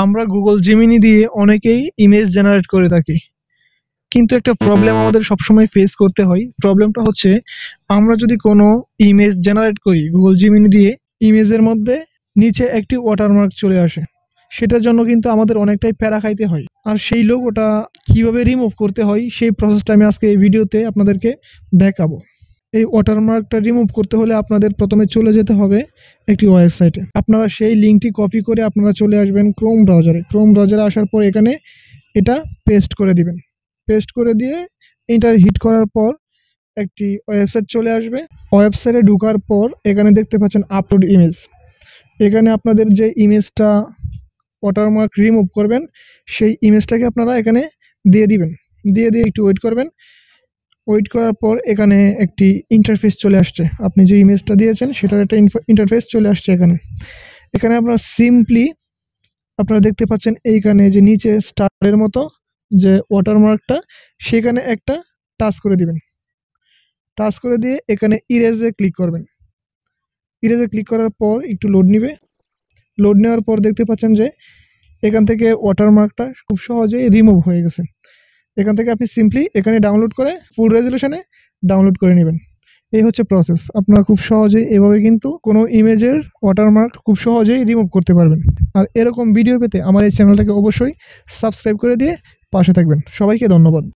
আমরা Google Gemini দিয়ে অনেকেই ইমেজ জেনারেট করে থাকি, কিন্তু একটা প্রবলেম আমাদের সবসময় ফেস করতে হয়। প্রবলেমটা হচ্ছে, আমরা যদি কোনো ইমেজ জেনারেট করি গুগল জেমিনি দিয়ে, ইমেজের মধ্যে নিচে একটি ওয়াটারমার্ক চলে আসে। সেটার জন্য কিন্তু আমাদের অনেকটাই প্যারা খাইতে হয়। আর সেই লোগোটা কিভাবে রিমুভ করতে হয় সেই প্রসেসটা আমি আজকে এই ভিডিওতে আপনাদেরকে দেখাবো। এই ওয়াটারমার্কটা রিমুভ করতে হলে আপনাদের প্রথমে চলে যেতে হবে একটি ওয়েবসাইটে। আপনারা সেই লিঙ্কটি কপি করে আপনারা চলে আসবেন ক্রোম ব্রাউজারে আসার পর এখানে এটা পেস্ট করে দিবেন। পেস্ট করে দিয়ে এন্টার হিট করার পর একটি ওয়েবসাইট চলে আসবে। ওয়েবসাইটে ঢোকার পর এখানে দেখতে পাচ্ছেন আপলোড ইমেজ। এখানে আপনাদের যে ইমেজটা ওয়াটারমার্ক রিমুভ করবেন সেই ইমেজটাকে আপনারা এখানে দিয়ে দিবেন। দিয়ে একটু ওয়েট করবেন। ওয়েট করার পর এখানে একটি ইন্টারফেস চলে আসছে। আপনি যে ইমেজটা দিয়েছেন সেটার একটা ইন্টারফেস চলে আসছে। এখানে আপনারা সিম্পলি আপনারা দেখতে পাচ্ছেন এইখানে যে নিচে স্টারের মতো যে ওয়াটারমার্কটা, সেখানে একটা টাচ করে দিবেন। টাচ করে দিয়ে এখানে ইরেজে ক্লিক করবেন। ইরেজে ক্লিক করার পর একটু লোড নেবে। লোড নেওয়ার পর দেখতে পাচ্ছেন যে এখান থেকে ওয়াটারমার্কটা খুব সহজেই রিমুভ হয়ে গেছে। এখান থেকে আপনি সিম্পলি এখানে ডাউনলোড করে ফুল রেজলিউশনে ডাউনলোড করে নেবেন। এই হচ্ছে প্রসেস। আপনারা খুব সহজেই এভাবে কিন্তু কোনো ইমেজের ওয়াটারমার্ক খুব সহজেই রিমুভ করতে পারবেন। আর এরকম ভিডিও পেতে আমার এই চ্যানেলটাকে অবশ্যই সাবস্ক্রাইব করে দিয়ে পাশে থাকবেন। সবাইকে ধন্যবাদ।